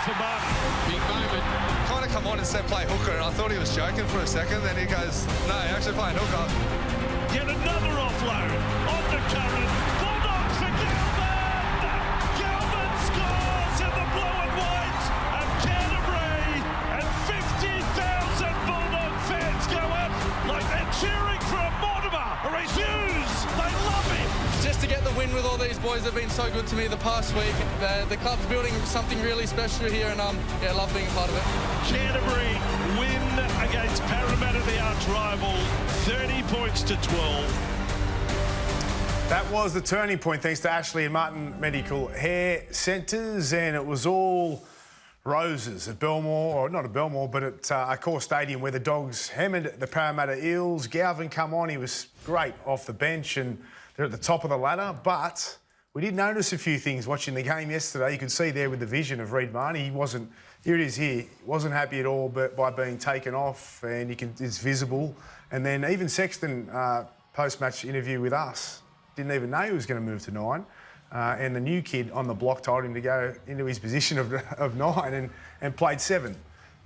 for Martin. Big moment. Kind of come on and said play hooker, and I thought he was joking for a second. Then he goes, no, you're actually playing hooker. Yet another offload on the current. Bulldogs for Galvin. Galvin scores in the blue and white of Canterbury, and 50,000 Bulldog fans go up like they're cheering for a Mortimer or a Hughes. They love him. Just to get the win with all these boys that have been so good to me the past week. The club's building something really special here, and yeah, love being a part of it. Canterbury win against Parramatta, the arch rival, 30 points to 12. That was the turning point, thanks to Ashley and Martin Medical Hair Centres, and it was all roses at Belmore, or not at Belmore, but at Accor Stadium, where the Dogs hammered the Parramatta Eels. Galvin come on, he was great off the bench, and they're at the top of the ladder, but we did notice a few things watching the game yesterday. You could see there with the vision of Reid Marnie, he wasn't, here it is here, he wasn't happy at all by being taken off, and it's visible. And then even Sexton, post-match interview with us, didn't even know he was going to move to 9. And the new kid on the block told him to go into his position of 9 and played 7.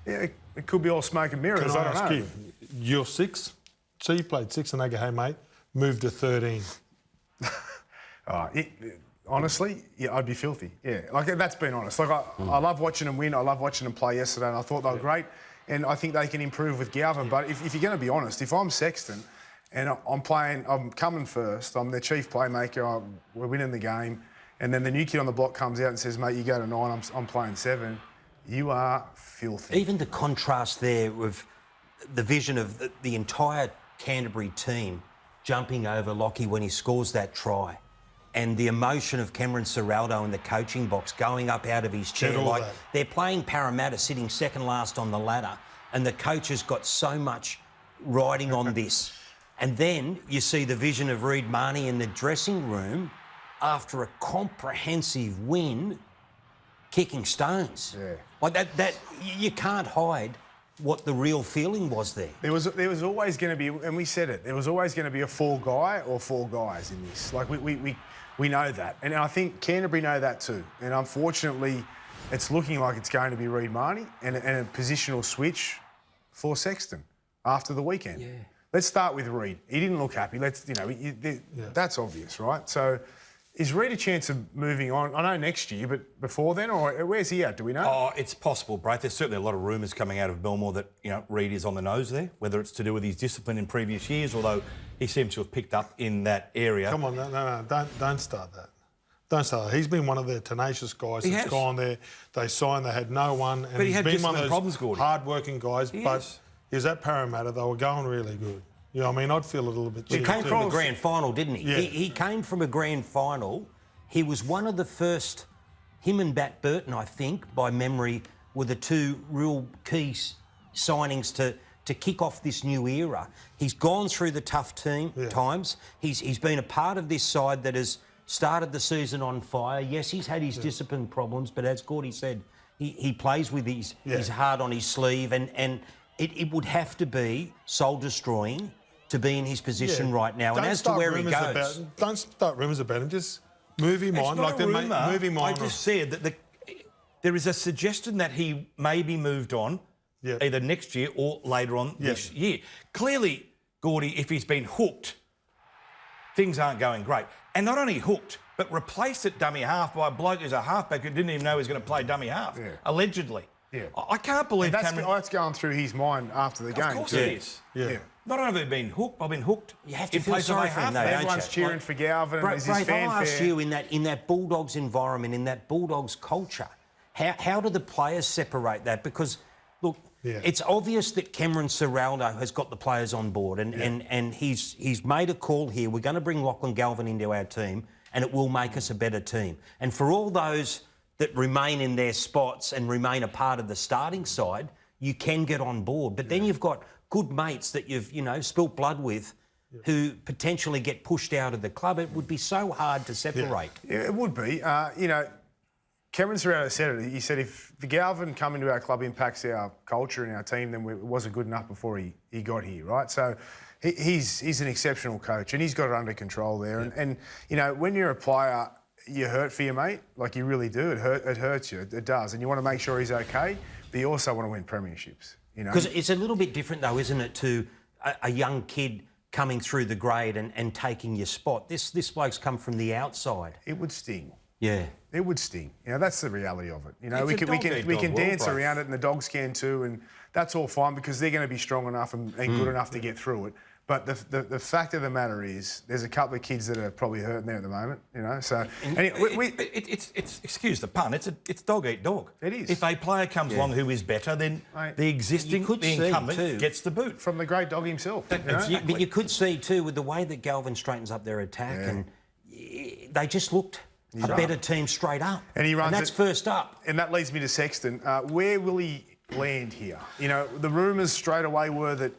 Yeah, it could be all smoke and mirrors, I don't know. You, you're 6, so you played 6 and they go, hey mate, move to 13. Honestly, yeah, I'd be filthy. Yeah, like that's been honest. Like I love watching them win. I love watching them play yesterday, and I thought they were great. And I think they can improve with Galvin. But if you're going to be honest, if I'm Sexton and I'm coming first, I'm their chief playmaker. We're winning the game, and then the new kid on the block comes out and says, "Mate, you go to 9. I'm playing 7." You are filthy. Even the contrast there with the vision of the entire Canterbury team jumping over Lockie when he scores that try, and the emotion of Cameron Ciraldo in the coaching box going up out of his chair. Like they're playing Parramatta sitting second last on the ladder, and the coach has got so much riding on this. And then you see the vision of Reid Marnie in the dressing room after a comprehensive win, kicking stones. Yeah. Like that you can't hide what the real feeling was there. There was always going to be, and we said it, there was always going to be a fall guy or 4 guys in this. Like, we know that. And I think Canterbury know that too. And unfortunately, it's looking like it's going to be Reid Marnie and a positional switch for Sexton after the weekend. Yeah. Let's start with Reid. He didn't look happy. That's obvious, right? So, is Reid a chance of moving on? I know next year, but before then, or where's he at? Do we know? Oh, it's possible, Braith. There's certainly a lot of rumours coming out of Belmore that, Reid is on the nose there, whether it's to do with his discipline in previous years, although he seems to have picked up in that area. Come on, no, don't start that. Don't start that. He's been one of the tenacious guys that's gone there. They signed, they had no one. And but he had been one of those problems, Gordy. Hard-working guys, he was at Parramatta. They were going really good. You know what I mean? I'd feel a little bit... He came from a grand final, didn't he? Yeah. He came from a grand final. He was one of the first, him and Bat Burton, I think, by memory, were the 2 real key signings to kick off this new era. He's gone through the tough times. He's been a part of this side that has started the season on fire. Yes, he's had his discipline problems, but as Gordy said, he plays with his heart on his sleeve, and it would have to be soul-destroying to be in his position right now. And as to where he goes... Don't start rumours about him, just... Move him on, like move him on. I just said that there is a suggestion that he may be moved on either next year or later on this year. Clearly, Gordy, if he's been hooked, things aren't going great. And not only hooked, but replaced at dummy half by a bloke who's a halfback who didn't even know he was going to play dummy half, allegedly. Yeah. I can't believe that's going through his mind after the game. Of course it is. Yeah. Not only have I been hooked, I've been hooked. You have to feel sorry for him, though, everyone's cheering for Galvin. There's his fanfare. I'll ask you, in that Bulldogs environment, in that Bulldogs culture, how do the players separate that? Because, look, it's obvious that Cameron Ciraldo has got the players on board, and he's made a call here. We're going to bring Lachlan Galvin into our team, and it will make us a better team. And for all those that remain in their spots and remain a part of the starting side, you can get on board. But then you've got good mates that you've, spilt blood with who potentially get pushed out of the club. It would be so hard to separate. Yeah, it would be. Cameron Ciraldo said it. He said if the Galvin coming to our club impacts our culture and our team, then it wasn't good enough before he got here, right? So he's an exceptional coach and he's got it under control there. And when you're a player, you hurt for your mate, like you really do. It hurts you. It does, and you want to make sure he's okay, but you also want to win premierships. You know, because it's a little bit different, though, isn't it, to a young kid coming through the grade and taking your spot. This bloke's come from the outside. It would sting. Yeah. It would sting. You know, that's the reality of it. You know, It's we can dance around it, and the Dogs can too, and that's all fine because they're going to be strong enough and good enough to get through it. But the fact of the matter is, there's a couple of kids that are probably hurting there at the moment. You know, so anyway, it's excuse the pun. It's dog eat dog. It is. If a player comes along who is better, then the incumbent gets the boot from the great Dog himself. But you could see too with the way that Galvin straightens up their attack, and they just looked a better team straight up. And he runs. And that's first up. And that leads me to Sexton. Where will he land here? You know, the rumours straight away were that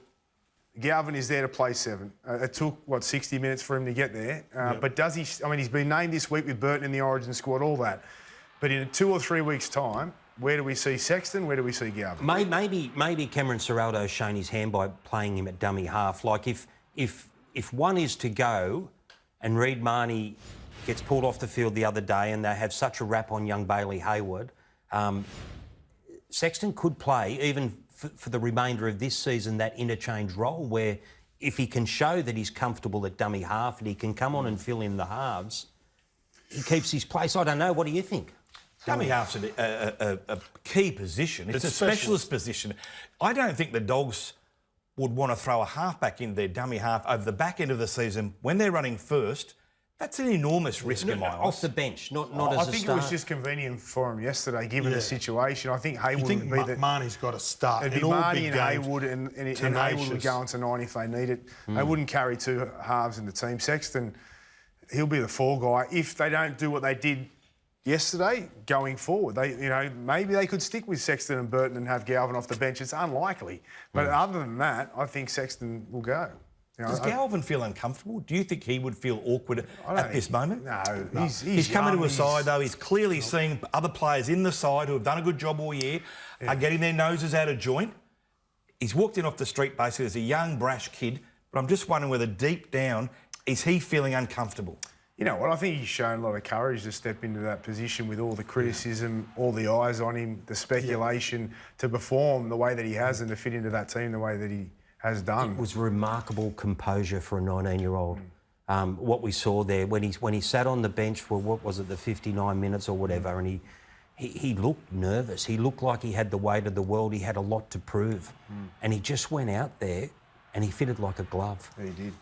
Galvin is there to play 7. It took, 60 minutes for him to get there. But does he... I mean, he's been named this week with Burton in the Origin squad, all that. But in 2 or 3 weeks' time, where do we see Sexton? Where do we see Galvin? Maybe Cameron Ciraldo's shown his hand by playing him at dummy half. Like, if one is to go and Reid Marnie gets pulled off the field the other day and they have such a rap on young Bailey Hayward, Sexton could play, even for the remainder of this season, that interchange role where if he can show that he's comfortable at dummy half and he can come on and fill in the halves, he keeps his place. I don't know. What do you think? Dummy half's a key position. It's a specialist position. I don't think the Dogs would want to throw a halfback in their dummy half over the back end of the season when they're running first. That's an enormous risk in my eyes. Off the bench, not as a start. I think it was just convenient for him yesterday, given the situation. I think Hayward would be that. Marnie's got to start. It'd be Marnie and Hayward, and Hayward would go into 9 if they need it. They wouldn't carry 2 halves in the team. Sexton, he'll be the 4 guy. If they don't do what they did yesterday, going forward, maybe they could stick with Sexton and Burton and have Galvin off the bench. It's unlikely, but other than that, I think Sexton will go. Does Galvin feel uncomfortable? Do you think he would feel awkward at this moment? No. He's coming to a side, though. He's clearly seeing other players in the side who have done a good job all year, are getting their noses out of joint. He's walked in off the street basically as a young, brash kid, but I'm just wondering whether deep down, is he feeling uncomfortable? You know what? I think he's shown a lot of courage to step into that position with all the criticism, all the eyes on him, the speculation, to perform the way that he has and to fit into that team the way that he has done. It was remarkable composure for a 19-year-old. What we saw there when he sat on the bench for the 59 minutes or whatever, and he looked nervous. He looked like he had the weight of the world. He had a lot to prove, and he just went out there and he fitted like a glove. He did.